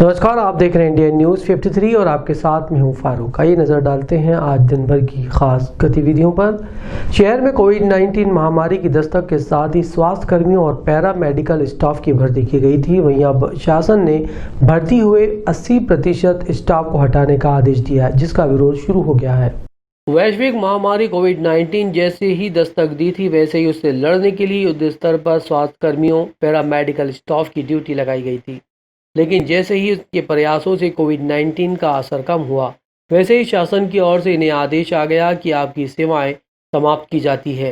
नमस्कार, आप देख रहे हैं इंडियन न्यूज़ 53 और आपके साथ मैं हूं फारूक। आइए नज़र डालते हैं आज दिन भर की खास गतिविधियों पर। शहर में कोविड-19 महामारी की दस्तक के साथ ही स्वास्थ्य कर्मियों और पैरा मेडिकल स्टाफ की भर्ती की गई थी। वहीं अब शासन ने भर्ती हुए 80% स्टाफ को हटाने का आदेश दिया है, जिसका विरोध शुरू हो गया है। वैश्विक महामारी कोविड-19 जैसे ही दस्तक दी थी, वैसे ही उससे लड़ने के लिए युद्ध स्तर पर स्वास्थ्य कर्मियों, पैरा मेडिकल स्टाफ की ड्यूटी लगाई गई थी। लेकिन जैसे ही उसके प्रयासों से कोविड-19 का असर कम हुआ, वैसे ही शासन की ओर से इन्हें आदेश आ गया कि आपकी सेवाएं समाप्त की जाती है।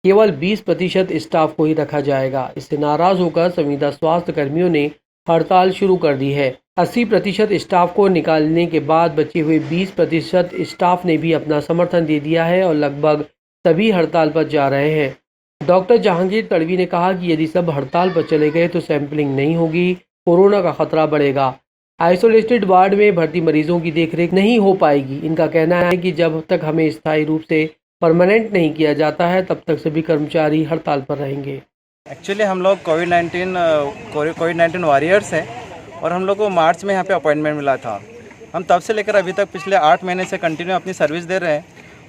केवल 20% स्टाफ को ही रखा जाएगा। इससे नाराज होकर संविदा स्वास्थ्य कर्मियों ने हड़ताल शुरू कर दी है। 80% स्टाफ को निकालने के बाद बचे हुए 20% स्टाफ ने भी अपना समर्थन दे दिया है और लगभग सभी हड़ताल पर जा रहे हैं। डॉक्टर जहांगीर तड़वी ने कहा कि यदि सब हड़ताल पर चले गए तो सैंपलिंग नहीं होगी, कोरोना का खतरा बढ़ेगा। आइसोलेटेड वार्ड में भर्ती मरीजों की देखरेख नहीं हो पाएगी। इनका कहना है कि जब तक हमें स्थायी रूप से परमानेंट नहीं किया जाता है, तब तक सभी कर्मचारी हड़ताल पर रहेंगे। एक्चुअली हम लोग कोविड-19 वॉरियर्स हैं और हम लोग को मार्च में यहाँ पे अपॉइंटमेंट मिला था। हम तब से लेकर अभी तक पिछले 8 महीने से कंटिन्यू अपनी सर्विस दे रहे हैं।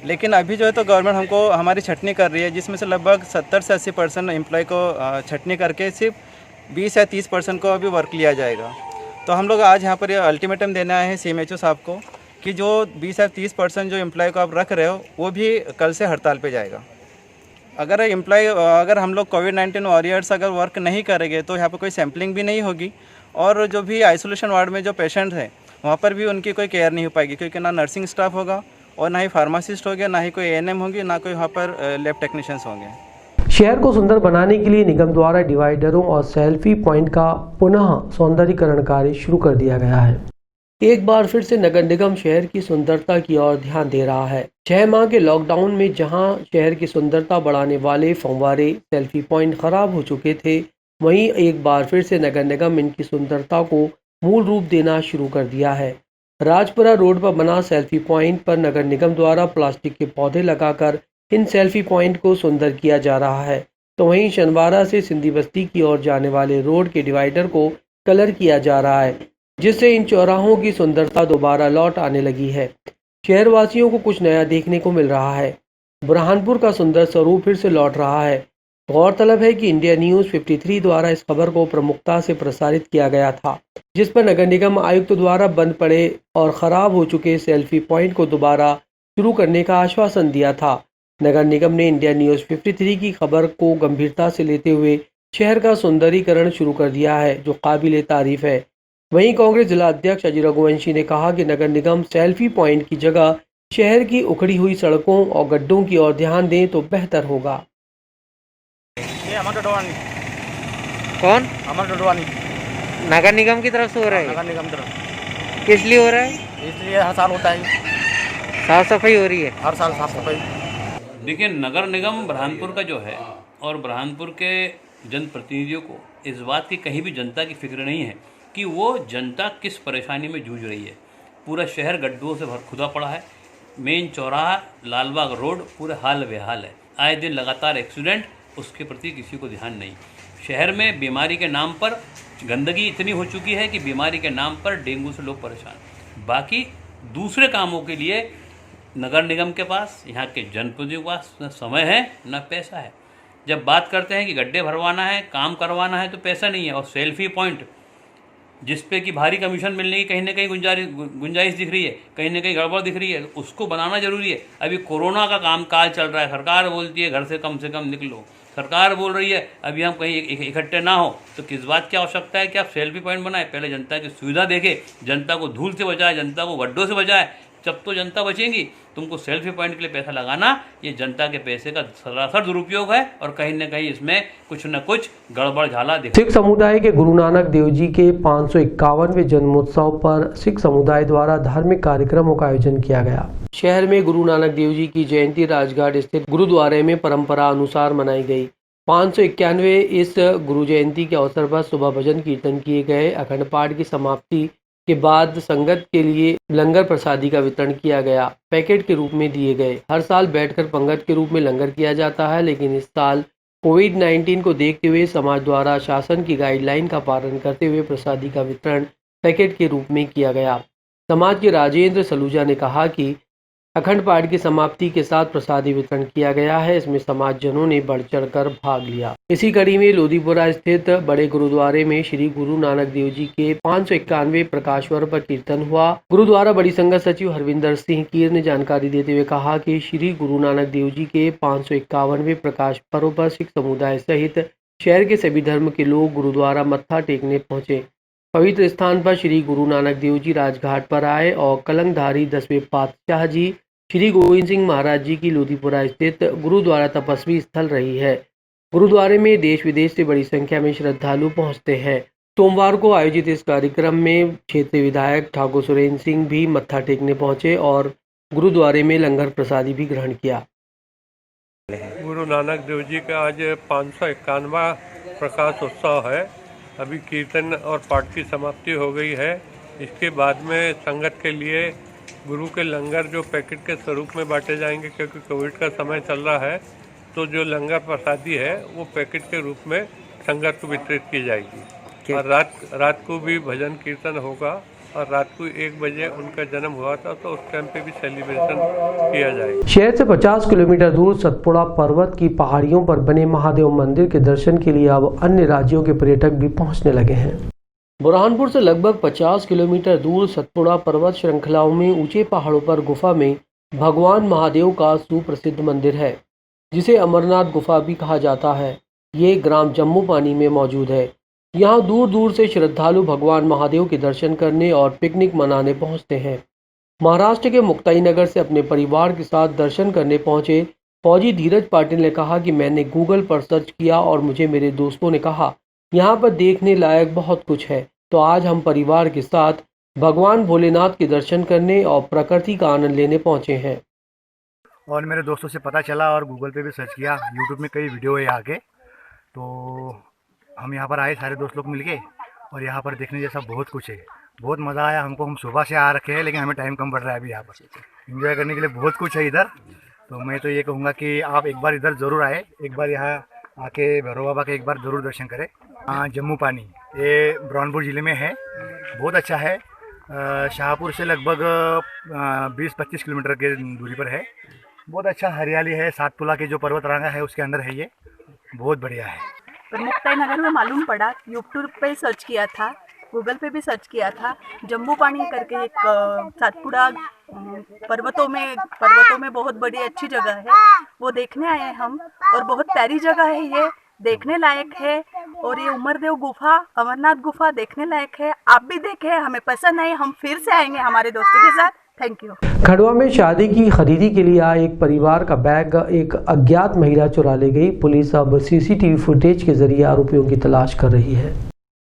लेकिन अभी जो है तो गवर्नमेंट हमको हमारी छटनी कर रही है, जिसमें से लगभग 70 से 80% एम्प्लॉय को छटनी करके सिर्फ 20 या 30% को अभी वर्क लिया जाएगा। तो हम लोग आज यहाँ पर अल्टीमेटम देने आए हैं CMHO साहब को कि जो 20 या 30% जो एम्प्लॉय को आप रख रहे हो, वो भी कल से हड़ताल पे जाएगा। अगर हम लोग कोविड-19 वॉरियर्स अगर वर्क नहीं करेंगे तो यहाँ पर कोई सैम्पलिंग भी नहीं होगी और जो भी आइसोलेशन वार्ड में जो पेशेंट हैं वहाँ पर भी उनकी कोई केयर नहीं हो पाएगी, क्योंकि ना नर्सिंग स्टाफ होगा और ना ही फार्मासिस्ट होंगे, ना ही कोई ANM होंगी, ना कोई वहाँ पर लैब टेक्नीशियंस होंगे। शहर को सुंदर बनाने के लिए निगम द्वारा डिवाइडरों और सेल्फी पॉइंट का पुनः सौंदर्यीकरण कार्य शुरू कर दिया गया है। एक बार फिर से नगर निगम शहर की सुंदरता की ओर ध्यान दे रहा है। 6 माह के लॉकडाउन में जहां शहर की सुंदरता बढ़ाने वाले फव्वारे, सेल्फी पॉइंट खराब हो चुके थे, वहीं एक बार फिर से नगर निगम इनकी सुंदरता को मूल रूप देना शुरू कर दिया है। राजपुरा रोड पर बना सेल्फी पॉइंट पर नगर निगम द्वारा प्लास्टिक के पौधे लगाकर इन सेल्फी पॉइंट को सुंदर किया जा रहा है। तो वहीं शनिवारा से सिंधी बस्ती की ओर जाने वाले रोड के डिवाइडर को कलर किया जा रहा है, जिससे इन चौराहों की सुंदरता दोबारा लौट आने लगी है। शहरवासियों को कुछ नया देखने को मिल रहा है। बुरहानपुर का सुंदर स्वरूप फिर से लौट रहा है। गौरतलब है कि इंडिया न्यूज़ 53 द्वारा इस खबर को प्रमुखता से प्रसारित किया गया था, जिस पर नगर निगम आयुक्त द्वारा बंद पड़े और खराब हो चुके सेल्फी पॉइंट को दोबारा शुरू करने का आश्वासन दिया था। नगर निगम ने इंडिया न्यूज़ 53 की खबर को गंभीरता से लेते हुए शहर का सुंदरीकरण शुरू कर दिया है, जो काबिले तारीफ है। वहीं कांग्रेस जिला अध्यक्ष अजय रघुवंशी ने कहा कि नगर निगम सेल्फी पॉइंट की जगह शहर की उखड़ी हुई सड़कों और गड्ढों की ओर ध्यान दें तो बेहतर होगा। ये अमर टोडवानी। कौन? अमर टोडवानी। नगर निगम की तरफ से हो रहा है? नगर निगम तरफ। किस लिए हो रहा है? इसलिए हर साल होता है, साफ सफाई हो रही है। हर साल साफ सफाई। देखिए, नगर निगम बुरहानपुर का जो है और बुरहानपुर के जनप्रतिनिधियों को इस बात की कहीं भी जनता की फिक्र नहीं है कि वो जनता किस परेशानी में जूझ रही है। पूरा शहर गड्ढों से भर खुदा पड़ा है। मेन चौराहा लालबाग रोड पूरे हाल बेहाल है। आए दिन लगातार एक्सीडेंट, उसके प्रति किसी को ध्यान नहीं। शहर में बीमारी के नाम पर गंदगी इतनी हो चुकी है कि बीमारी के नाम पर डेंगू से लोग परेशान। बाकी दूसरे कामों के लिए नगर निगम के पास, यहाँ के जनप्रतिनिधियों के पास न समय है न पैसा है। जब बात करते हैं कि गड्ढे भरवाना है, काम करवाना है, तो पैसा नहीं है। और सेल्फी पॉइंट जिस पे कि भारी कमीशन मिलने की कहीं ना कहीं गुंजाइश दिख रही है, कहीं ना कहीं गड़बड़ दिख रही है, उसको बनाना जरूरी है। अभी कोरोना का काम काज चल रहा है, सरकार बोलती है घर से कम निकलो, सरकार बोल रही है अभी हम कहीं इकट्ठे ना हो, तो किस बात की आवश्यकता है कि आप सेल्फी पॉइंट बनाए? पहले जनता की सुविधा देखे, जनता को धूल से बचाए, जनता को गड्ढों से बचाए, जब तो जनता बचेगी। तुमको सेल्फी पॉइंट के लिए पैसा लगाना, ये जनता के पैसे का सरासर दुरुपयोग है और कहीं न कहीं इसमें कुछ न कुछ गड़बड़ झाला दिख। सिख समुदाय के गुरु नानक देव जी के 551वें जन्मोत्सव पर सिख समुदाय द्वारा धार्मिक कार्यक्रमों का आयोजन किया गया। शहर में गुरु नानक देव जी की जयंती राजघाट स्थित गुरुद्वारे में परंपरा अनुसार मनाई गई। 591 इस गुरु जयंती के अवसर पर सुबह भजन कीर्तन किए गए। अखंड पाठ की समाप्ति के बाद संगत के लिए लंगर प्रसादी का वितरण किया गया, पैकेट के रूप में दिए गए। हर साल बैठकर पंगत के रूप में लंगर किया जाता है, लेकिन इस साल कोविड-19 को देखते हुए समाज द्वारा शासन की गाइडलाइन का पालन करते हुए प्रसादी का वितरण पैकेट के रूप में किया गया। समाज के राजेंद्र सलूजा ने कहा कि अखंड पाठ की समाप्ति के साथ प्रसादी वितरण किया गया है। इसमें समाजजनों ने बढ़ चढ़कर भाग लिया। इसी कड़ी में लोधीपुरा स्थित बड़े गुरुद्वारे में श्री गुरु नानक देव जी के 591 प्रकाश पर्व पर कीर्तन हुआ। गुरुद्वारा बड़ी संगत सचिव हरविंदर सिंह कीर ने जानकारी देते हुए कहा कि श्री गुरु नानक देव जी के 551वें प्रकाश पर्व पर सिख समुदाय सहित शहर के सभी धर्म के लोग गुरुद्वारा मत्था टेकने पहुंचे। पवित्र स्थान पर श्री गुरु नानक देव जी राजघाट पर आए और कलंकधारी 10वें पातशाह जी श्री गोविंद सिंह महाराज जी की लोधीपुरा स्थित गुरुद्वारा तपस्वी स्थल रही है। गुरुद्वारे में देश विदेश से बड़ी संख्या में श्रद्धालु पहुंचते हैं। सोमवार को आयोजित इस कार्यक्रम में क्षेत्रीय विधायक ठाकुर सुरेंद्र सिंह भी मत्था टेकने पहुंचे और गुरुद्वारे में लंगर प्रसादी भी ग्रहण किया। गुरु नानक देव जी का आज 551वां प्रकाश उत्सव है। अभी कीर्तन और पाठ की समाप्ति हो गई है। इसके बाद में संगत के लिए गुरु के लंगर जो पैकेट के स्वरूप में बांटे जाएंगे, क्योंकि कोविड का समय चल रहा है, तो जो लंगर प्रसादी है वो पैकेट के रूप में संगत को वितरित की जाएगी। और रात को भी भजन कीर्तन होगा और रात को 1 बजे उनका जन्म हुआ था, तो उस टाइम पे भी सेलिब्रेशन किया जाएगा। शहर से 50 किलोमीटर दूर सतपुड़ा पर्वत की पहाड़ियों पर बने महादेव मंदिर के दर्शन के लिए अब अन्य राज्यों के पर्यटक भी पहुंचने लगे हैं। बुरहानपुर से लगभग 50 किलोमीटर दूर सतपुड़ा पर्वत श्रृंखलाओं में ऊंचे पहाड़ों पर गुफा में भगवान महादेव का सुप्रसिद्ध मंदिर है, जिसे अमरनाथ गुफा भी कहा जाता है। ये ग्राम जम्मू पानी में मौजूद है। यहाँ दूर दूर से श्रद्धालु भगवान महादेव के दर्शन करने और पिकनिक मनाने पहुँचते हैं। महाराष्ट्र के मुक्ताई नगर से अपने परिवार के साथ दर्शन करने पहुँचे फौजी धीरज पाटिल ने कहा कि मैंने गूगल पर सर्च किया और मुझे मेरे दोस्तों ने कहा यहाँ पर देखने लायक बहुत कुछ है, तो आज हम परिवार के साथ भगवान भोलेनाथ के दर्शन करने और प्रकृति का आनंद लेने पहुँचे हैं। और मेरे दोस्तों से पता चला और गूगल पे भी सर्च किया, यूट्यूब में कई वीडियो है यहाँ के, तो हम यहाँ पर आए सारे दोस्त लोग मिलके और यहाँ पर देखने जैसा बहुत कुछ है। बहुत मज़ा आया हमको। हम सुबह से आ रखे हैं, लेकिन हमें टाइम कम पड़ रहा है अभी यहाँ पर। एंजॉय करने के लिए बहुत कुछ है इधर। तो मैं तो ये कहूँगा कि आप एक बार इधर ज़रूर आए, एक बार यहाँ आके भैरव बाबा के एक बार ज़रूर दर्शन करें। जम्मू पानी ये बुरहानपुर ज़िले में है, बहुत अच्छा है। शाहपुर से लगभग 20-25 किलोमीटर के दूरी पर है। बहुत अच्छा हरियाली है। सातपुड़ा के जो पर्वत रांगा है उसके अंदर है ये, बहुत बढ़िया है। तो मुक्ताई नगर में मालूम पड़ा, यूट्यूब पे सर्च किया था, गूगल पे भी सर्च किया था। जम्मू पानी करके एक सातपुड़ा पर्वतों में बहुत बड़ी अच्छी जगह है, वो देखने आए हैं हम। और बहुत प्यारी जगह है, ये देखने लायक है। और ये उमरदेव गुफा, अमरनाथ गुफा देखने लायक है। आप भी देखें, हमें पसंद है, हम फिर से आएंगे हमारे दोस्तों के साथ। Thank you. खंडवा में शादी की खरीदी के लिए आए एक परिवार का बैग एक अज्ञात महिला चुरा ले गई। पुलिस अब सीसीटीवी फुटेज के जरिए आरोपियों की तलाश कर रही है।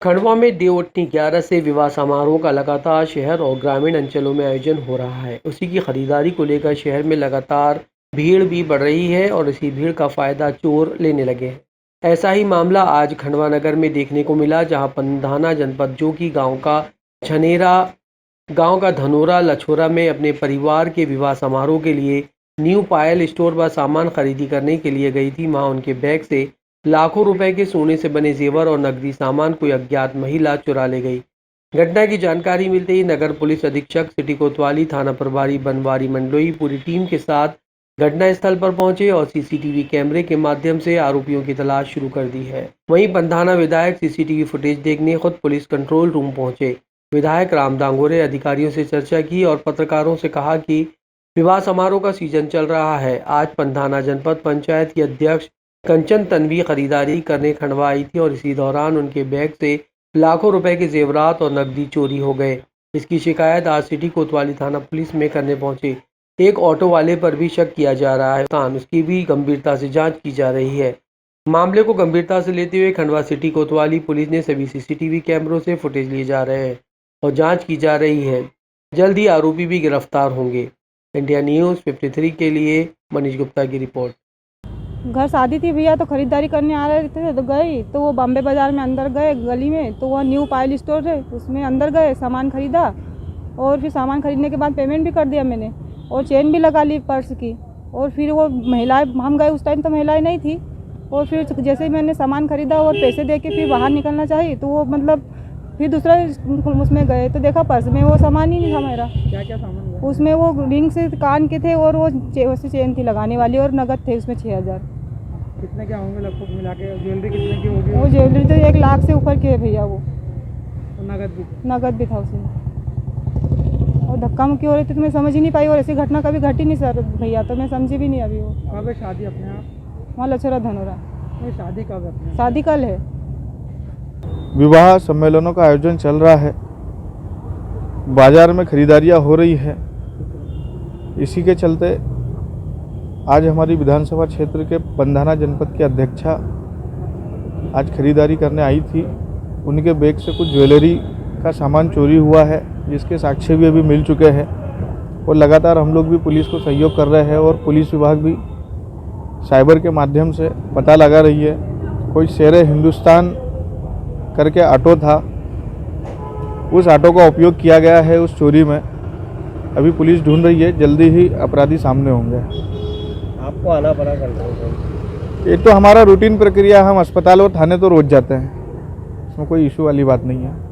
खंडवा में देवउठनी 11 से विवाह समारोह का लगातार शहर और ग्रामीण अंचलों में आयोजन हो रहा है। उसी की खरीदारी को लेकर शहर में लगातार भीड़ भी बढ़ रही है और इसी भीड़ का फायदा चोर लेने लगे हैं। ऐसा ही मामला आज खंडवा नगर में देखने को मिला, जहां पंधाना जनपद जो कि गांव का धनोरा लछोरा में अपने परिवार के विवाह समारोह के लिए न्यू पायल स्टोर पर सामान खरीदी करने के लिए गई थी। वहां उनके बैग से लाखों रुपए के सोने से बने जेवर और नकदी सामान कोई अज्ञात महिला चुरा ले गई। घटना की जानकारी मिलते ही नगर पुलिस अधीक्षक सिटी कोतवाली, थाना प्रभारी बनवारी मंडलोई पूरी टीम के साथ घटना स्थल पर पहुंचे और सीसीटीवी कैमरे के माध्यम से आरोपियों की तलाश शुरू कर दी है। वहीं पंधाना विधायक सीसीटीवी फुटेज देखने खुद पुलिस कंट्रोल रूम पहुंचे। विधायक राम दांगोरे अधिकारियों से चर्चा की और पत्रकारों से कहा कि विवाह समारोह का सीजन चल रहा है। आज पंधाना जनपद पंचायत की अध्यक्ष कंचन तन्वी खरीदारी करने खंडवा आई थी और इसी दौरान उनके बैग से लाखों रुपए के जेवरात और नकदी चोरी हो गए। इसकी शिकायत आज सिटी कोतवाली थाना पुलिस में करने पहुंचे। एक ऑटो वाले पर भी शक किया जा रहा है, उसकी भी गंभीरता से जांच की जा रही है। मामले को गंभीरता से लेते हुए खंडवा सिटी कोतवाली पुलिस ने सभी सीसीटीवी कैमरों से फुटेज लिए जा रहे हैं और जांच की जा रही है। जल्द ही आरोपी भी गिरफ्तार होंगे। इंडिया न्यूज़ 53 के लिए मनीष गुप्ता की रिपोर्ट। घर शादी थी भैया, तो खरीदारी करने आ रहे थे, तो गई तो वो बॉम्बे बाज़ार में अंदर गए गली में, तो वहाँ न्यू पायल स्टोर है, उसमें अंदर गए, सामान खरीदा और फिर सामान खरीदने के बाद पेमेंट भी कर दिया मैंने और चेन भी लगा ली पर्स की। और फिर वो महिलाएं, हम गए उस टाइम तो महिलाएं नहीं थी, और फिर जैसे ही मैंने सामान खरीदा और पैसे दे के फिर बाहर निकलना चाहिए, तो वो मतलब फिर दूसरा उसमें गए तो देखा पर्स में वो सामान ही नहीं था मेरा। क्या क्या सामान हुआ? उसमें वो रिंग से कान के थे और वो चेन थी लगाने वाली और नगद थे उसमें 6,000। कितने क्या होंगे लगभग मिला के? ज्वेलरी कितने की होगी? वो ज्वेलरी तो 1 लाख से ऊपर की है भैया वो। और नगद भी था उसमें। और धक्का मुक्की हो रही थी तो मैं समझ ही नहीं पाई और ऐसी घटना कभी घटी नहीं सर भैया, तो मैं समझी भी नहीं अभी। वो कब है शादी अपने यहाँ? वहाँ लछोरा धनोरा। नहीं, शादी कब है अपने यहाँ? शादी कल है। विवाह सम्मेलनों का आयोजन चल रहा है, बाजार में खरीदारियां हो रही है। इसी के चलते आज हमारी विधानसभा क्षेत्र के पंधाना जनपद की अध्यक्षा आज खरीदारी करने आई थी। उनके बैग से कुछ ज्वेलरी का सामान चोरी हुआ है, जिसके साक्ष्य भी अभी मिल चुके हैं और लगातार हम लोग भी पुलिस को सहयोग कर रहे हैं और पुलिस विभाग भी साइबर के माध्यम से पता लगा रही है। कोई शेर हिंदुस्तान करके ऑटो था, उस ऑटो का उपयोग किया गया है उस चोरी में। अभी पुलिस ढूंढ रही है, जल्दी ही अपराधी सामने होंगे। आपको आना पड़ा कंट्रोल? ये तो हमारा रूटीन प्रक्रिया, हम अस्पताल और थाने तो रोज जाते हैं, इसमें कोई इशू वाली बात नहीं है।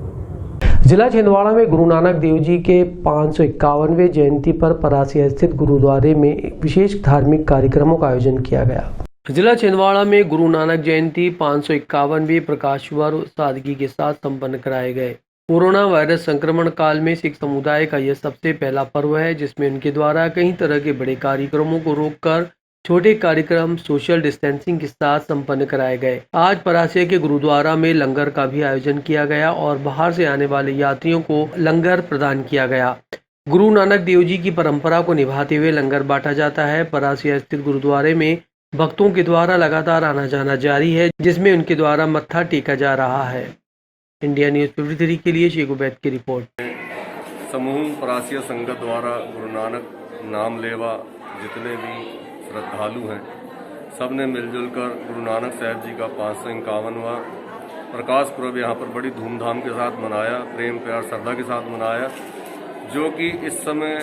जिला छिंदवाड़ा में गुरु नानक देव जी के 551वें जयंती पर परासिया स्थित गुरुद्वारे में विशेष धार्मिक कार्यक्रमों का आयोजन किया गया। जिला छिंदवाड़ा में गुरु नानक जयंती 551वें प्रकाश पर्व सादगी के साथ संपन्न कराए गए। कोरोना वायरस संक्रमण काल में सिख समुदाय का यह सबसे पहला पर्व है जिसमें उनके द्वारा कई तरह के बड़े कार्यक्रमों को रोककर छोटे कार्यक्रम सोशल डिस्टेंसिंग के साथ संपन्न कराए गए। आज परासिया के गुरुद्वारा में लंगर का भी आयोजन किया गया और बाहर से आने वाले यात्रियों को लंगर प्रदान किया गया। गुरु नानक देव जी की परंपरा को निभाते हुए लंगर बांटा जाता है। परासिया स्थित गुरुद्वारे में भक्तों के द्वारा लगातार आना जाना जारी है, जिसमें उनके द्वारा मत्था टेका जा रहा है। इंडिया न्यूज 53 के लिए शेख उबैद की रिपोर्ट। समूह परासिया संगत द्वारा गुरु नानक नाम लेवा जितने भी श्रद्धालु हैं, सब ने मिलजुल कर गुरु नानक साहब जी का 551वां प्रकाश पर्व यहाँ पर बड़ी धूमधाम के साथ मनाया, प्रेम प्यार श्रद्धा के साथ मनाया। जो कि इस समय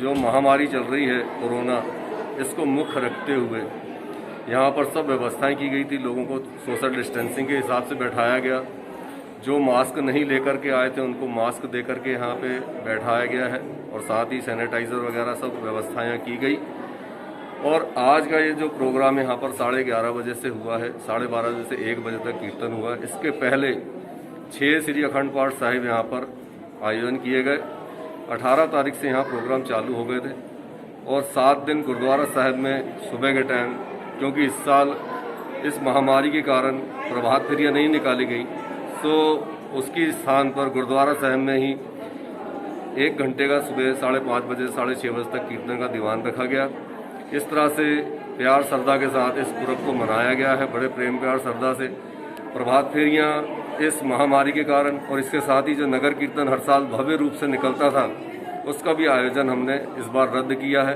जो महामारी चल रही है कोरोना, इसको मुख्य रखते हुए यहाँ पर सब व्यवस्थाएं की गई थी। लोगों को सोशल डिस्टेंसिंग के हिसाब से बैठाया गया। जो मास्क नहीं लेकर के आए थे उनको मास्क दे करके यहाँ पे बैठाया गया है और साथ ही सैनिटाइज़र वगैरह सब व्यवस्थाएं की गई। और आज का ये जो प्रोग्राम यहाँ पर 11:30 बजे से हुआ है, 12:30 बजे से 1 बजे तक कीर्तन हुआ है। इसके पहले 6 श्री अखंड पाठ साहिब यहाँ पर आयोजन किए गए। 18 तारीख से यहाँ प्रोग्राम चालू हो गए थे और 7 दिन गुरुद्वारा साहिब में सुबह के टाइम, क्योंकि इस साल इस महामारी के कारण प्रभात फेरियाँ नहीं निकाली गई, तो उसकी स्थान पर गुरुद्वारा साहिब में ही 1 घंटे का सुबह 5:30 बजे से 6:30 बजे तक कीर्तन का दीवान रखा गया। इस तरह से प्यार श्रद्धा के साथ इस पर्व को मनाया गया है, बड़े प्रेम प्यार श्रद्धा से। प्रभात फेरियाँ इस महामारी के कारण और इसके साथ ही जो नगर कीर्तन हर साल भव्य रूप से निकलता था, उसका भी आयोजन हमने इस बार रद्द किया है।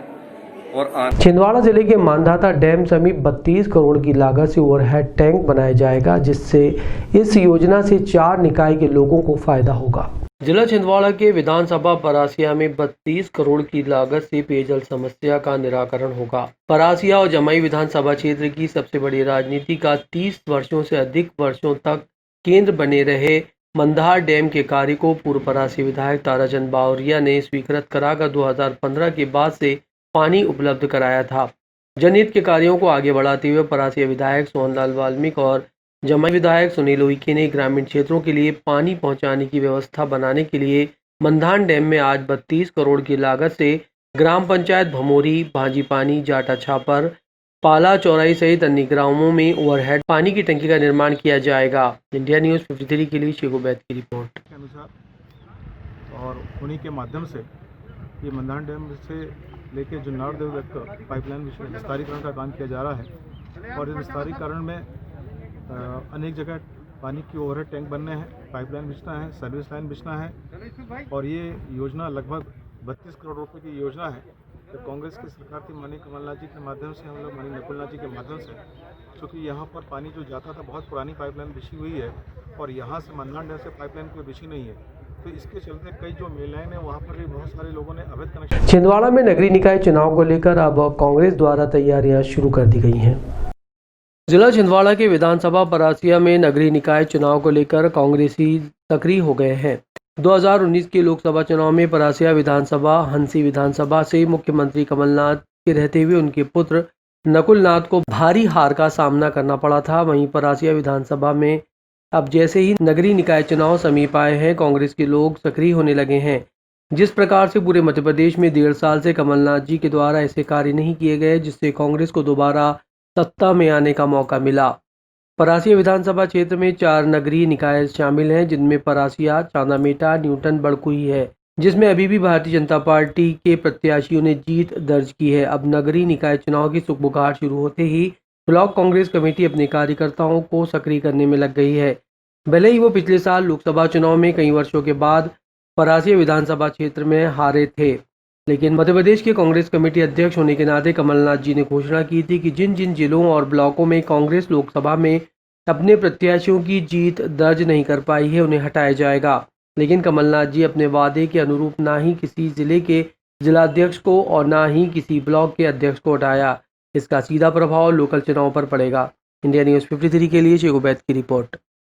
और छिंदवाड़ा जिले के मानधाता डैम समीप 32 करोड़ की लागत से ओवरहेड टैंक बनाया जाएगा, जिससे इस योजना से 4 निकाय के लोगों को फायदा होगा। जिला छिंदवाड़ा के विधानसभा परासिया में 32 करोड़ की लागत से पेयजल समस्या का निराकरण होगा। परासिया और जमाई विधानसभा क्षेत्र की सबसे बड़ी राजनीति का 30 वर्षों से अधिक वर्षों तक केंद्र बने रहे मंधार डैम के कार्य को पूर्व परासी विधायक ताराचंद बावरिया ने स्वीकृत कराकर 2015 के बाद से पानी उपलब्ध कराया था। जनहित के कार्यों को आगे बढ़ाते हुए परासिया विधायक सोहनलाल वाल्मीकि और जमाई विधायक सुनील उइके ने ग्रामीण क्षेत्रों के लिए पानी पहुंचाने की व्यवस्था बनाने के लिए मंधान डैम में आज 32 करोड़ की लागत से ग्राम पंचायत भमोरी, भाजीपानी, जाटा छापर, पाला चौराई सहित अन्य ग्रामों में ओवरहेड पानी की टंकी का निर्माण किया जाएगा। इंडिया न्यूज 53 के लिए शेख उबैद की रिपोर्ट के अनुसार और उन्हीं के माध्यम से ये मंधान डैम से लेके जो नारदेव तक पाइपलाइन विस्तारीकरण का काम किया जा रहा है और इस विस्तारीकरण में अनेक जगह पानी की ओवरहेड टैंक बनने हैं, पाइपलाइन बिछना है, सर्विस लाइन बिछना है और ये योजना लगभग 32 करोड़ रुपए की योजना है। तो कांग्रेस की सरकार थी माननीय कमलनाथ जी के माध्यम से, हम लोग माननीय नकुलनाथ जी के माध्यम से, क्योंकि यहाँ पर पानी जो जाता था बहुत पुरानी पाइपलाइन बिछी हुई है और यहाँ से मंधान डैम से पाइपलाइन कोई बिछी नहीं है, तो इसके चलते कई जो महिलाएं हैं वहाँ पर भी बहुत सारे लोगों ने अवैध कनेक्शन। छिंदवाड़ा में नगरीय निकाय चुनाव को लेकर अब कांग्रेस द्वारा तैयारियां शुरू कर दी गई हैं। जिला छिंदवाड़ा के विधानसभा परासिया में नगरीय निकाय चुनाव को लेकर कांग्रेसी सक्रिय हो गए हैं। 2019 के लोकसभा चुनाव में परासिया विधानसभा हंसी विधानसभा से मुख्यमंत्री कमलनाथ के रहते हुए उनके पुत्र नकुल नाथ को भारी हार का सामना करना पड़ा था। वहीं परासिया विधानसभा में अब जैसे ही नगरीय निकाय चुनाव समीप आए हैं, कांग्रेस के लोग सक्रिय होने लगे हैं। जिस प्रकार से पूरे मध्य प्रदेश में 1.5 साल से कमलनाथ जी के द्वारा ऐसे कार्य नहीं किए गए जिससे कांग्रेस को दोबारा सत्ता में आने का मौका मिला। परासिया विधानसभा क्षेत्र में 4 नगरीय निकाय शामिल हैं, जिनमें परासिया, चांदामेटा, न्यूटन, बड़कुई है, जिसमें अभी भी भारतीय जनता पार्टी के प्रत्याशियों ने जीत दर्ज की है। अब नगरीय निकाय चुनाव की सुगबुगाहट शुरू होते ही ब्लॉक कांग्रेस कमेटी अपने कार्यकर्ताओं को सक्रिय करने में लग गई है। भले ही वो पिछले साल लोकसभा चुनाव में कई वर्षों के बाद परासिया विधानसभा क्षेत्र में हारे थे, लेकिन मध्य प्रदेश के कांग्रेस कमेटी अध्यक्ष होने के नाते कमलनाथ जी ने घोषणा की थी कि जिन जिन जिलों और ब्लॉकों में कांग्रेस लोकसभा में अपने प्रत्याशियों की जीत दर्ज नहीं कर पाई है, उन्हें हटाया जाएगा। लेकिन कमलनाथ जी अपने वादे के अनुरूप ना ही किसी जिले के जिलाध्यक्ष को और ना ही किसी ब्लॉक के अध्यक्ष को हटाया। इसका सीधा प्रभाव लोकल चुनाव पर पड़ेगा। इंडिया न्यूज़ 53 के लिए शेख उबैद की रिपोर्ट।